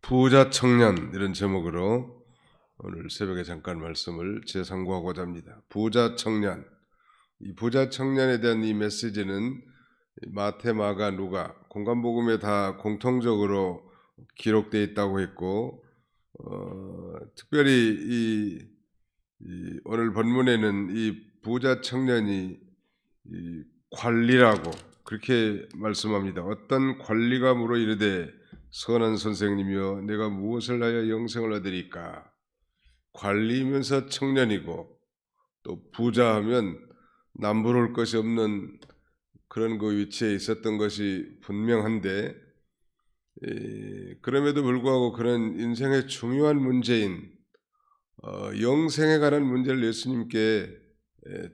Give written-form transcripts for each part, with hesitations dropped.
부자 청년 이런 제목으로 오늘 새벽에 잠깐 말씀을 재상고하고자 합니다. 부자 청년. 이 부자 청년에 대한 이 메시지는 마태, 마가, 누가 공간복음에 다 공통적으로 기록되어 있다고 했고, 특별히 오늘 본문에는 이 부자 청년이 이 관리라고 그렇게 말씀합니다. 어떤 관리감으로 이르되 선한 선생님이여 내가 무엇을 하여 영생을 얻으리까. 관리면서 청년이고 또 부자하면 남부러울 것이 없는 그런 그 위치에 있었던 것이 분명한데, 그럼에도 불구하고 그런 인생의 중요한 문제인 영생에 관한 문제를 예수님께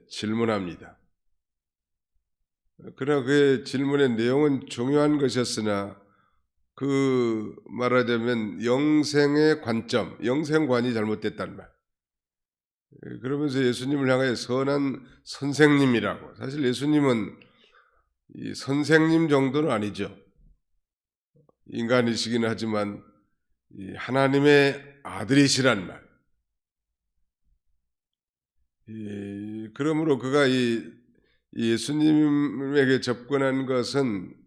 질문합니다. 그러나 그의 질문의 내용은 중요한 것이었으나 그 말하자면 영생의 관점, 영생관이 잘못됐다는 말. 그러면서 예수님을 향하여 선한 선생님이라고. 사실 예수님은 이 선생님 정도는 아니죠. 인간이시긴 하지만 이 하나님의 아들이시란 말. 그러므로 그가 이 예수님에게 접근한 것은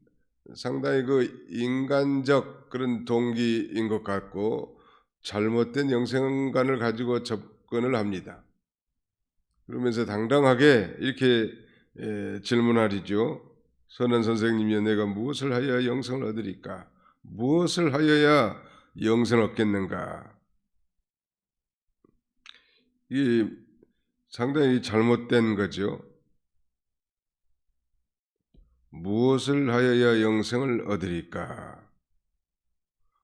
상당히 그 인간적 그런 동기인 것 같고 잘못된 영생관을 가지고 접근을 합니다. 그러면서 당당하게 이렇게 질문하리죠. 선한 선생님이여 내가 무엇을 하여야 영생을 얻으리까? 무엇을 하여야 영생을 얻겠는가? 이 상당히 잘못된 거죠. 무엇을 하여야 영생을 얻으리까?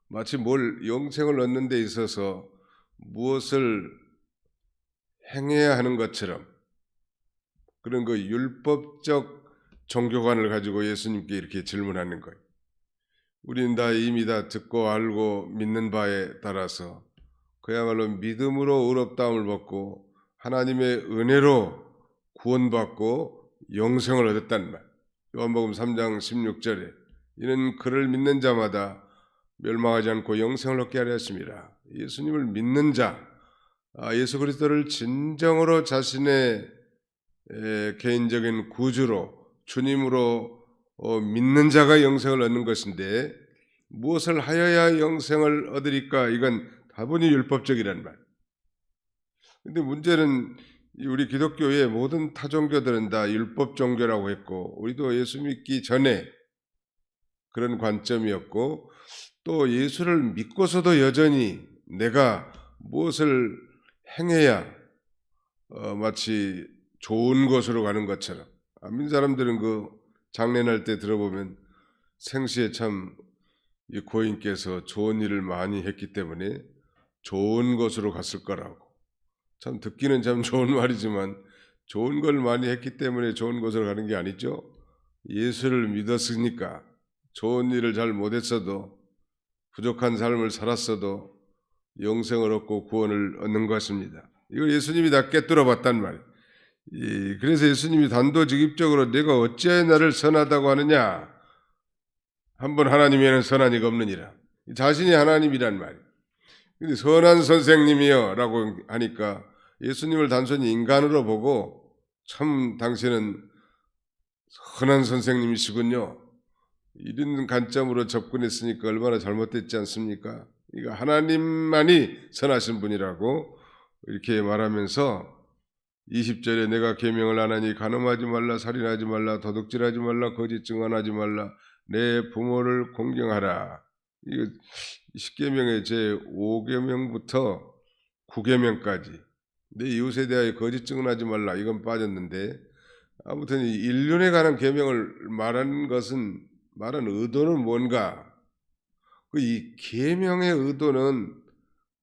마치 뭘 영생을 얻는 데 있어서 무엇을 행해야 하는 것처럼 그런 그 율법적 종교관을 가지고 예수님께 이렇게 질문하는 거예요. 우리는 다 이미 다 듣고 알고 믿는 바에 따라서 그야말로 믿음으로 의롭다함을 받고 하나님의 은혜로 구원받고 영생을 얻었단 말. 요한복음 3장 16절에 이는 그를 믿는 자마다 멸망하지 않고 영생을 얻게 하려 했습니다. 예수님을 믿는 자, 예수 그리스도를 진정으로 자신의 개인적인 구주로 주님으로 믿는 자가 영생을 얻는 것인데 무엇을 하여야 영생을 얻으리까? 이건 다분히 율법적이란 말. 근데 문제는 우리 기독교의 모든 타종교들은 다 율법 종교라고 했고 우리도 예수 믿기 전에 그런 관점이었고 또 예수를 믿고서도 여전히 내가 무엇을 행해야 마치 좋은 곳으로 가는 것처럼, 안 믿는 사람들은 그 장례날 때 들어보면 생시에 참 이 고인께서 좋은 일을 많이 했기 때문에 좋은 곳으로 갔을 거라고. 참 듣기는 참 좋은 말이지만 좋은 걸 많이 했기 때문에 좋은 곳으로 가는 게 아니죠. 예수를 믿었으니까 좋은 일을 잘 못했어도 부족한 삶을 살았어도 영생을 얻고 구원을 얻는 것입니다. 이걸 예수님이 다 꿰뚫어 봤단 말이에요. 그래서 예수님이 단도직입적으로 내가 어찌하여 나를 선하다고 하느냐? 한번 하나님에는 선한 이가 없느니라. 자신이 하나님이란 말이에요. 근데 선한 선생님이여 라고 하니까 예수님을 단순히 인간으로 보고 참 당신은 선한 선생님이시군요. 이런 관점으로 접근했으니까 얼마나 잘못됐지 않습니까? 이거 하나님만이 선하신 분이라고 이렇게 말하면서 20절에 내가 계명을 안 하니 간음하지 말라, 살인하지 말라, 도둑질하지 말라, 거짓 증언하지 말라, 내 부모를 공경하라. 이거 10계명의 제 5계명부터 9계명까지 내 이웃에 대하여 거짓 증언하지 말라 이건 빠졌는데 아무튼 이 인륜에 관한 계명을 말한 것은 말한 의도는 뭔가? 이 계명의 의도는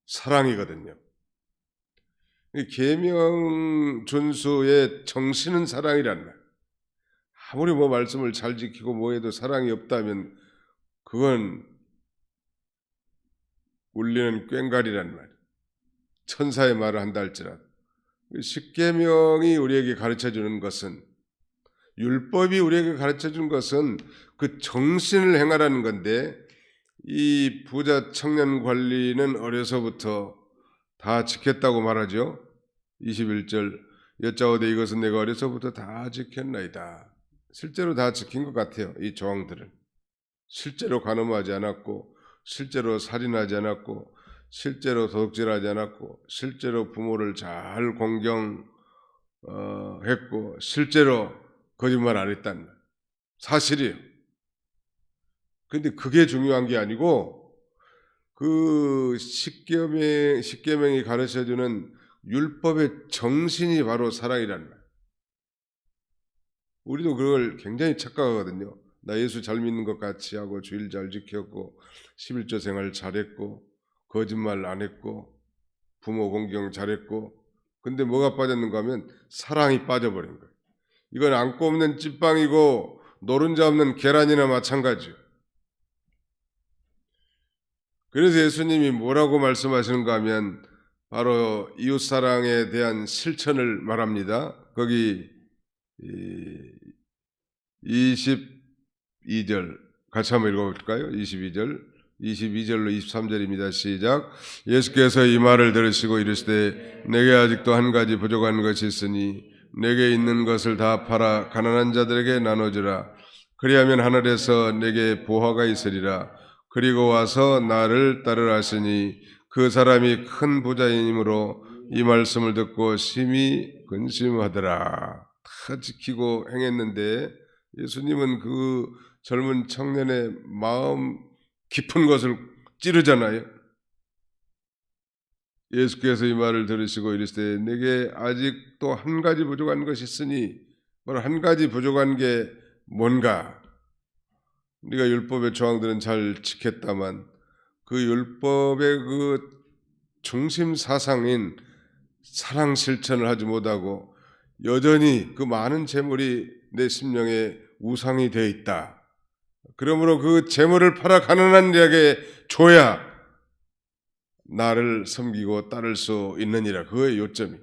사랑이거든요. 이 계명 준수의 정신은 사랑이란 말. 아무리 뭐 말씀을 잘 지키고 뭐해도 사랑이 없다면 그건 울리는 꽹과리란 말. 천사의 말을 한다 할지라도. 십계명이 우리에게 가르쳐주는 것은 율법이 우리에게 가르쳐준 것은 그 정신을 행하라는 건데 이 부자 청년 관리는 어려서부터 다 지켰다고 말하죠. 21절 여짜오되 이것은 내가 어려서부터 다 지켰나이다. 실제로 다 지킨 것 같아요. 이 조항들을. 실제로 간음하지 않았고, 실제로 살인하지 않았고, 실제로 도둑질하지 않았고, 실제로 부모를 잘 공경했고, 실제로 거짓말 안 했다는 말. 사실이에요. 그런데 그게 중요한 게 아니고 그 십계명이 가르쳐주는 율법의 정신이 바로 사랑이라는 거예요. 우리도 그걸 굉장히 착각하거든요. 나 예수 잘 믿는 것 같이 하고 주일 잘 지켰고 11조 생활 잘했고 거짓말 안 했고 부모 공경 잘했고 근데 뭐가 빠졌는가 하면 사랑이 빠져버린 거예요. 이건 안고 없는 찐빵이고 노른자 없는 계란이나 마찬가지예요. 그래서 예수님이 뭐라고 말씀하시는가 하면 바로 이웃사랑에 대한 실천을 말합니다. 거기 22절 같이 한번 읽어볼까요? 22절로 23절입니다. 시작. 예수께서 이 말을 들으시고 이르시되 내게 아직도 한 가지 부족한 것이 있으니 내게 있는 것을 다 팔아 가난한 자들에게 나눠주라. 그리하면 하늘에서 내게 보화가 있으리라. 그리고 와서 나를 따르라 하시니 그 사람이 큰 부자이므로 이 말씀을 듣고 심히 근심하더라. 다 지키고 행했는데 예수님은 그 젊은 청년의 마음 깊은 것을 찌르잖아요. 예수께서 이 말을 들으시고 이르시되 내게 아직도 한 가지 부족한 것이 있으니 바로 한 가지 부족한 게 뭔가? 네가 율법의 조항들은 잘 지켰다만 그 율법의 그 중심 사상인 사랑 실천을 하지 못하고 여전히 그 많은 재물이 내 심령에 우상이 되어 있다. 그러므로 그 재물을 팔아 가난한 자에게 줘야 나를 섬기고 따를 수 있느니라. 그거의 요점이.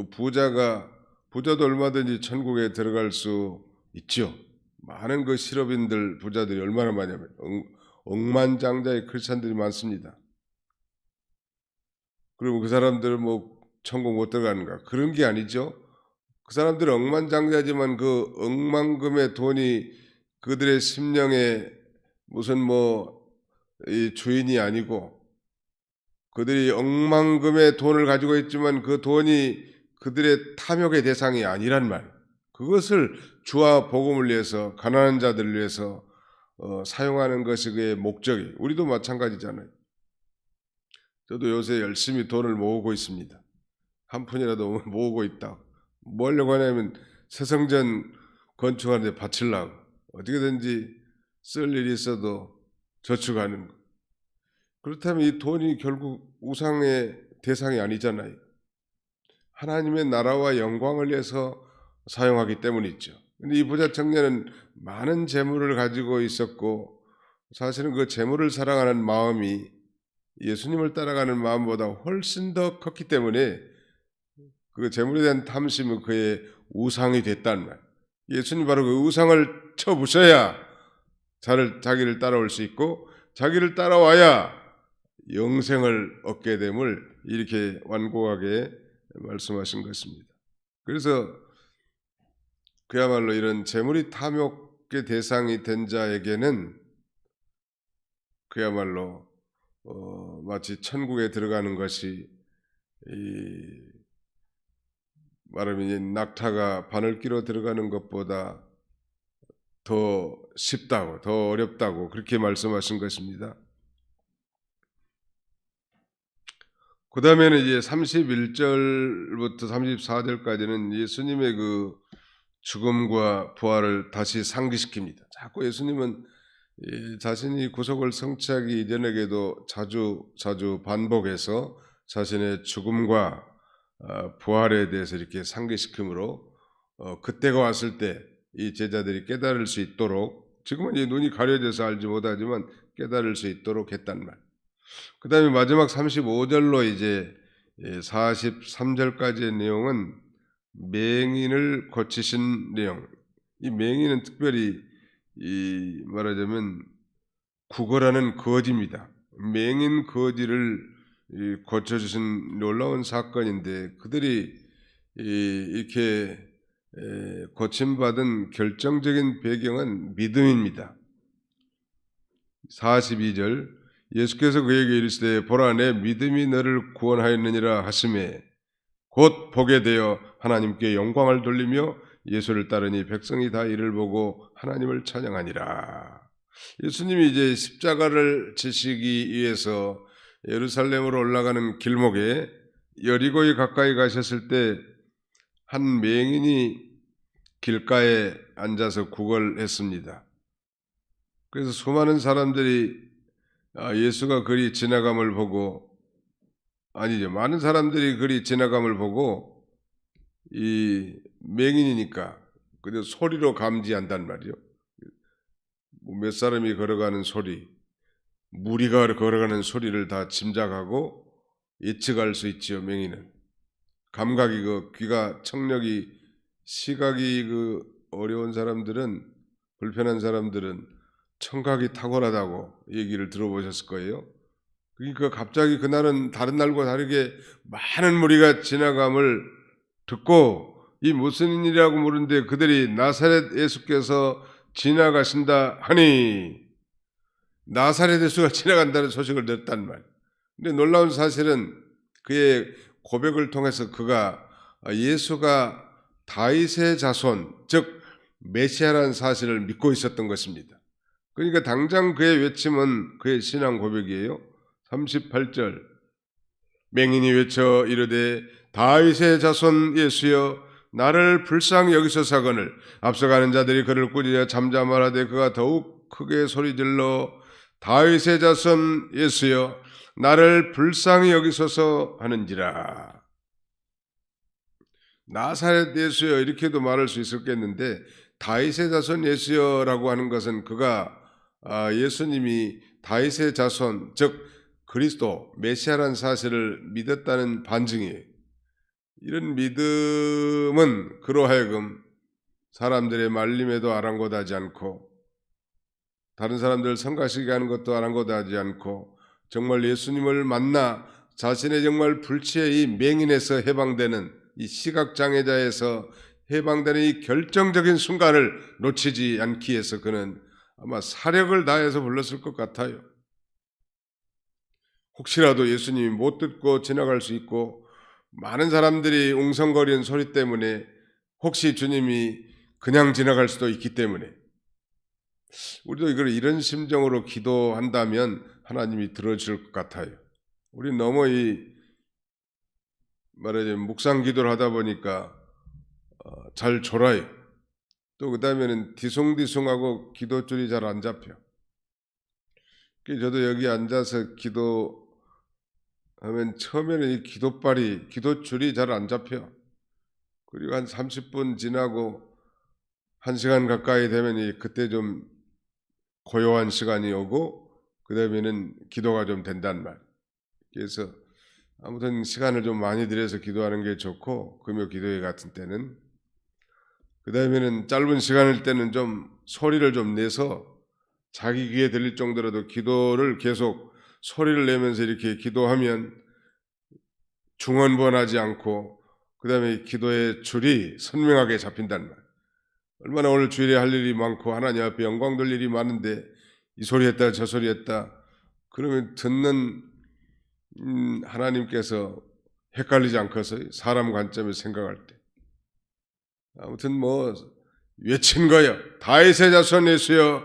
부자도 얼마든지 천국에 들어갈 수 있죠. 많은 그 실업인들 부자들이 얼마나 많냐면 억만장자의 크리스찬들이 많습니다. 그리고 그 사람들은 뭐 천국 못 들어가는가? 그런 게 아니죠. 그 사람들은 억만장자지만 그 억만금의 돈이 그들의 심령에 무슨 이 주인이 아니고 그들이 억만금의 돈을 가지고 있지만 그 돈이 그들의 탐욕의 대상이 아니란 말. 그것을 주와 복음을 위해서 가난한 자들을 위해서 사용하는 것이 그의 목적이. 우리도 마찬가지잖아요. 저도 요새 열심히 돈을 모으고 있습니다. 한 푼이라도 모으고 있다. 뭐 하려고 하냐면 새성전 건축하는데 바치려고. 어떻게든지 쓸 일이 있어도 저축하는 거. 그렇다면 이 돈이 결국 우상의 대상이 아니잖아요. 하나님의 나라와 영광을 위해서 사용하기 때문이죠. 근데 이 부자 청년은 많은 재물을 가지고 있었고 사실은 그 재물을 사랑하는 마음이 예수님을 따라가는 마음보다 훨씬 더 컸기 때문에 그 재물에 대한 탐심은 그의 우상이 됐단 말. 예수님 바로 그 우상을 쳐부셔야 자기를 따라올 수 있고 자기를 따라와야 영생을 얻게 됨을 이렇게 완고하게 말씀하신 것입니다. 그래서 그야말로 이런 재물이 탐욕의 대상이 된 자에게는 그야말로 마치 천국에 들어가는 것이 말하면 낙타가 바늘귀로 들어가는 것보다 더 쉽다고, 더 어렵다고 그렇게 말씀하신 것입니다. 그 다음에는 이제 31절부터 34절까지는 예수님의 그 죽음과 부활을 다시 상기시킵니다. 자꾸 예수님은 자신이 구속을 성취하기 이전에도 자주 반복해서 자신의 죽음과 부활에 대해서 이렇게 상기시킴으로 그때가 왔을 때 이 제자들이 깨달을 수 있도록 지금은 이제 눈이 가려져서 알지 못하지만 깨달을 수 있도록 했단 말. 그 다음에 마지막 35절로 이제 43절까지의 내용은 맹인을 고치신 내용. 이 맹인은 특별히 이 말하자면 구걸하는 거지입니다. 맹인 거지를 고쳐주신 놀라운 사건인데 그들이 이렇게 고침받은 결정적인 배경은 믿음입니다. 42절 예수께서 그에게 이르시되 보라 내 믿음이 너를 구원하였느니라 하시매 곧 보게 되어 하나님께 영광을 돌리며 예수를 따르니 백성이 다 이를 보고 하나님을 찬양하니라. 예수님이 이제 십자가를 지시기 위해서 예루살렘으로 올라가는 길목에 여리고에 가까이 가셨을 때 한 맹인이 길가에 앉아서 구걸했습니다. 그래서 수많은 사람들이 예수가 그리 지나감을 보고 많은 사람들이 그리 지나감을 보고 이 맹인이니까 그저 소리로 감지한단 말이요. 몇 사람이 걸어가는 소리, 무리가 걸어가는 소리를 다 짐작하고 예측할 수 있지요. 맹인은 감각이 귀가 청력이 시각이 어려운 사람들은 불편한 사람들은 청각이 탁월하다고 얘기를 들어보셨을 거예요. 그러니까 갑자기 그날은 다른 날과 다르게 많은 무리가 지나감을 듣고 이 무슨 일이라고 물은데 그들이 나사렛 예수께서 지나가신다 하니 나사렛 예수가 지나간다는 소식을 듣단 말. 근데 놀라운 사실은 그의 고백을 통해서 그가 예수가 다윗의 자손 즉 메시아라는 사실을 믿고 있었던 것입니다. 그러니까 당장 그의 외침은 그의 신앙 고백이에요. 38절 맹인이 외쳐 이르되 다윗의 자손 예수여 나를 불쌍히 여기소서거늘 앞서가는 자들이 그를 꾸짖어 잠잠하라되 그가 더욱 크게 소리질러 다윗의 자손 예수여 나를 불쌍히 여기소서 하는지라. 나사렛 예수여 이렇게도 말할 수 있었겠는데 다윗의 자손 예수여라고 하는 것은 그가 예수님이 다윗의 자손 즉 그리스도 메시아라는 사실을 믿었다는 반증이에요. 이런 믿음은 그로 하여금 사람들의 말림에도 아랑곳하지 않고 다른 사람들 성가시게 하는 것도 아랑곳하지 않고 정말 예수님을 만나 자신의 정말 불치의 이 맹인에서 해방되는 이 시각장애자에서 해방되는 이 결정적인 순간을 놓치지 않기 위해서 그는 아마 사력을 다해서 불렀을 것 같아요. 혹시라도 예수님이 못 듣고 지나갈 수 있고 많은 사람들이 웅성거리는 소리 때문에 혹시 주님이 그냥 지나갈 수도 있기 때문에 우리도 이런 심정으로 기도한다면 하나님이 들어줄 것 같아요. 우리 너무 말하자면 묵상 기도를 하다 보니까 잘 졸아요. 또 그 다음에는 뒤숭뒤숭하고 기도줄이 잘 안 잡혀. 저도 여기 앉아서 기도하면 처음에는 이 기도줄이 잘 안 잡혀. 그리고 한 30분 지나고 1시간 가까이 되면 그때 좀 고요한 시간이 오고 그 다음에는 기도가 좀 된단 말. 그래서 아무튼 시간을 좀 많이 들여서 기도하는 게 좋고 금요 기도회 같은 때는 그 다음에는 짧은 시간일 때는 좀 소리를 좀 내서 자기 귀에 들릴 정도라도 기도를 계속 소리를 내면서 이렇게 기도하면 중언부언하지 않고 그 다음에 기도의 줄이 선명하게 잡힌단 말. 얼마나 오늘 주일에 할 일이 많고 하나님 앞에 영광 돌 일이 많은데 이 소리 했다 저 소리 했다 그러면 듣는 하나님께서 헷갈리지 않고서 사람 관점에서 생각할 때 아무튼 외친 거예요. 다윗의 자손 예수여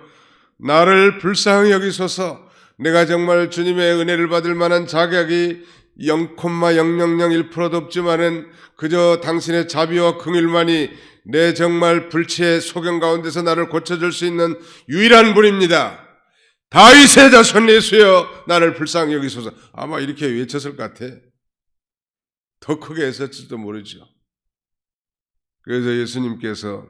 나를 불쌍히 여기소서. 내가 정말 주님의 은혜를 받을 만한 자격이 0,00001%도 없지만은 그저 당신의 자비와 긍휼만이 내 정말 불치의 소경 가운데서 나를 고쳐줄 수 있는 유일한 분입니다. 다윗의 자손 예수여 나를 불쌍히 여기소서. 아마 이렇게 외쳤을 것 같아. 더 크게 했을지도 모르죠. 그래서 예수님께서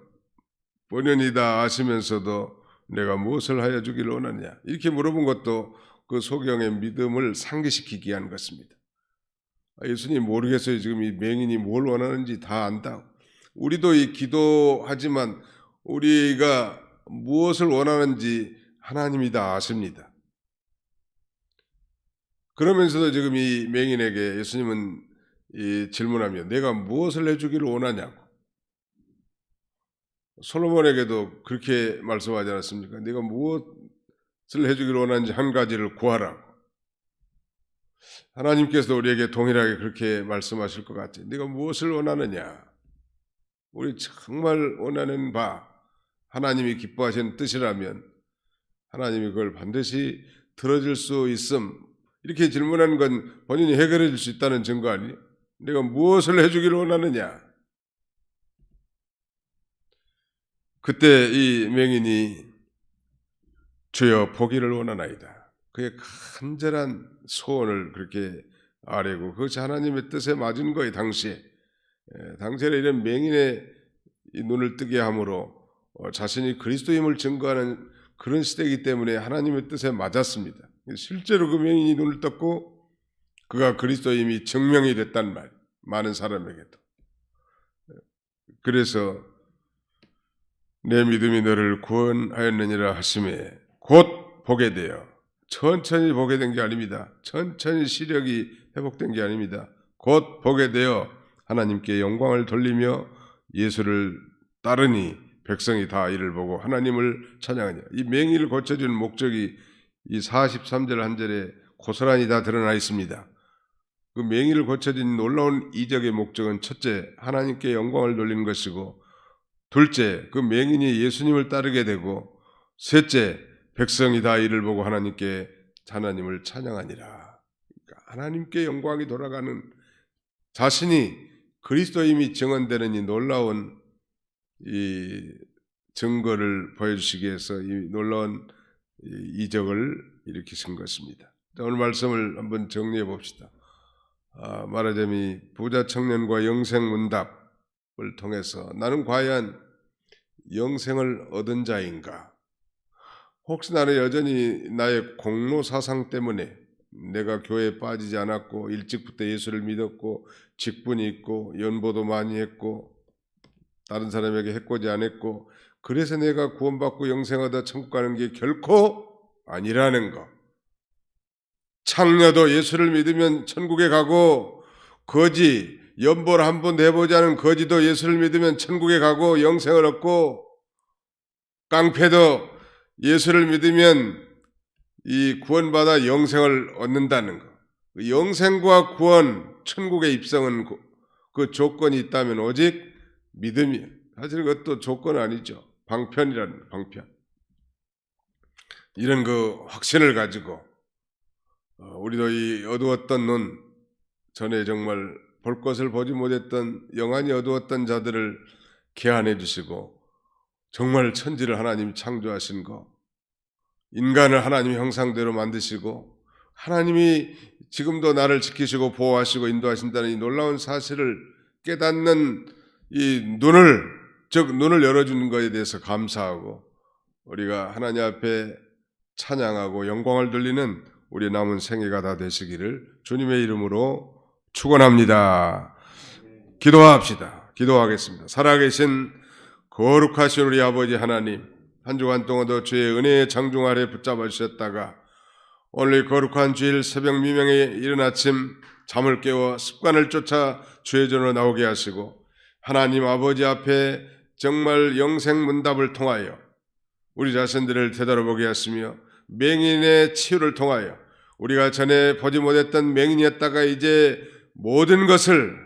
본연이 다 아시면서도 내가 무엇을 하여 주기를 원하느냐 이렇게 물어본 것도 그 소경의 믿음을 상기시키기 위한 것입니다. 예수님 모르겠어요. 지금 이 맹인이 뭘 원하는지 다 안다. 우리도 이 기도하지만 우리가 무엇을 원하는지 하나님이 다 아십니다. 그러면서도 지금 이 맹인에게 예수님은 질문하며 내가 무엇을 해주기를 원하냐고. 솔로몬에게도 그렇게 말씀하지 않았습니까? 네가 무엇을 해주기를 원하는지 한 가지를 구하라고. 하나님께서도 우리에게 동일하게 그렇게 말씀하실 것 같아요. 네가 무엇을 원하느냐? 우리 정말 원하는 바 하나님이 기뻐하시는 뜻이라면 하나님이 그걸 반드시 들어줄 수 있음. 이렇게 질문하는 건 본인이 해결해 줄 수 있다는 증거 아니에요? 내가 무엇을 해주기를 원하느냐? 그때 이 맹인이 주여 보기를 원하나이다. 그의 간절한 소원을 그렇게 아뢰고 그것이 하나님의 뜻에 맞은 거예요. 당시에 이런 맹인의 눈을 뜨게 함으로 자신이 그리스도임을 증거하는 그런 시대이기 때문에 하나님의 뜻에 맞았습니다. 실제로 그 맹인이 눈을 떴고 그가 그리스도임이 증명이 됐단 말, 많은 사람에게도. 그래서 내 믿음이 너를 구원하였느니라 하심에 곧 보게 되어, 천천히 보게 된 게 아닙니다. 천천히 시력이 회복된 게 아닙니다. 곧 보게 되어 하나님께 영광을 돌리며 예수를 따르니 백성이 다 이를 보고 하나님을 찬양하냐. 이 맹인을 고쳐주는 목적이 이 43절 한 절에 고스란히 다 드러나 있습니다. 그 맹인을 고쳐준 놀라운 이적의 목적은 첫째, 하나님께 영광을 돌리는 것이고, 둘째, 그 맹인이 예수님을 따르게 되고, 셋째, 백성이 다 이를 보고 하나님을 찬양하니라. 그러니까 하나님께 영광이 돌아가는, 자신이 그리스도임이 증언되는 이 놀라운 이 증거를 보여주시기 위해서 이 놀라운 이적을 일으키신 것입니다. 오늘 말씀을 한번 정리해 봅시다. 말하자면 부자 청년과 영생 문답을 통해서 나는 과연 영생을 얻은 자인가? 혹시 나는 여전히 나의 공로 사상 때문에 내가 교회에 빠지지 않았고 일찍부터 예수를 믿었고 직분이 있고 연보도 많이 했고 다른 사람에게 해코지 안 했고 그래서 내가 구원받고 영생 얻어 천국 가는 게 결코 아니라는 것. 창녀도 예수를 믿으면 천국에 가고 거지, 연보를 한번 내보지 않은 거지도 예수를 믿으면 천국에 가고 영생을 얻고 깡패도 예수를 믿으면 이 구원받아 영생을 얻는다는 것. 영생과 구원, 천국의 입성은 그 조건이 있다면 오직 믿음이에요. 사실 그것도 조건 아니죠. 방편이라는 방편. 이런 그 확신을 가지고 우리도 이 어두웠던 눈, 전에 정말 볼 것을 보지 못했던 영안이 어두웠던 자들을 개안해 주시고 정말 천지를 하나님이 창조하신 거, 인간을 하나님의 형상대로 만드시고 하나님이 지금도 나를 지키시고 보호하시고 인도하신다는 이 놀라운 사실을 깨닫는 이 눈을 열어주는 것에 대해서 감사하고 우리가 하나님 앞에 찬양하고 영광을 돌리는 우리 남은 생애가 다 되시기를 주님의 이름으로 축원합니다. 기도합시다. 기도하겠습니다. 살아계신 거룩하신 우리 아버지 하나님, 한 주간 동안도 주의 은혜의 장중 아래 붙잡아 주셨다가 오늘 거룩한 주일 새벽 미명에 이른 아침 잠을 깨워 습관을 쫓아 주의 전으로 나오게 하시고 하나님 아버지 앞에 정말 영생 문답을 통하여 우리 자신들을 되돌아보게 하시며 맹인의 치유를 통하여 우리가 전에 보지 못했던 맹인이었다가 이제 모든 것을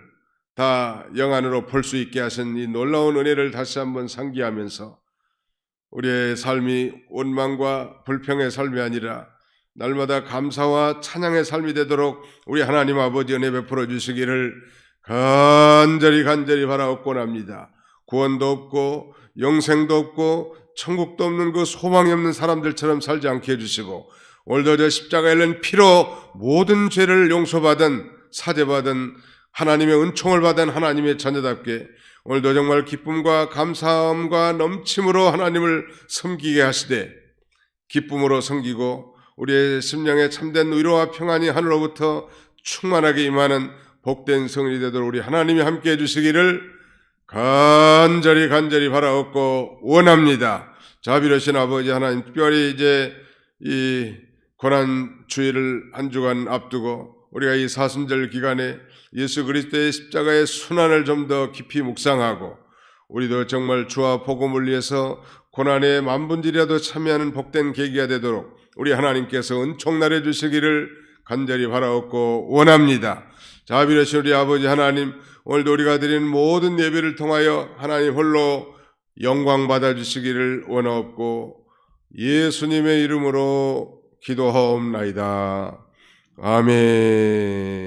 다 영안으로 볼 수 있게 하신 이 놀라운 은혜를 다시 한번 상기하면서 우리의 삶이 원망과 불평의 삶이 아니라 날마다 감사와 찬양의 삶이 되도록 우리 하나님 아버지 은혜 베풀어 주시기를 간절히 바라옵곤 합니다. 구원도 없고 영생도 없고 천국도 없는 그 소망이 없는 사람들처럼 살지 않게 해주시고 오늘도 저 십자가에 흘린 피로 모든 죄를 용서받은 사죄받은 하나님의 은총을 받은 하나님의 자녀답게 오늘도 정말 기쁨과 감사함과 넘침으로 하나님을 섬기게 하시되 기쁨으로 섬기고 우리의 심령에 참된 위로와 평안이 하늘로부터 충만하게 임하는 복된 성인이 되도록 우리 하나님이 함께해 주시기를 간절히 바라옵고 원합니다. 자비로우신 아버지 하나님, 특별히 이제 이 고난 주일을 한 주간 앞두고 우리가 이 사순절 기간에 예수 그리스도의 십자가의 순환을 좀 더 깊이 묵상하고 우리도 정말 주와 복음을 위해서 고난에 만분질이라도 참여하는 복된 계기가 되도록 우리 하나님께서 은총 나눠 주시기를 간절히 바라옵고 원합니다. 자비로우신 우리 아버지 하나님, 오늘도 우리가 드리는 모든 예배를 통하여 하나님 홀로 영광 받아주시기를 원하옵고 예수님의 이름으로 기도하옵나이다. 아멘.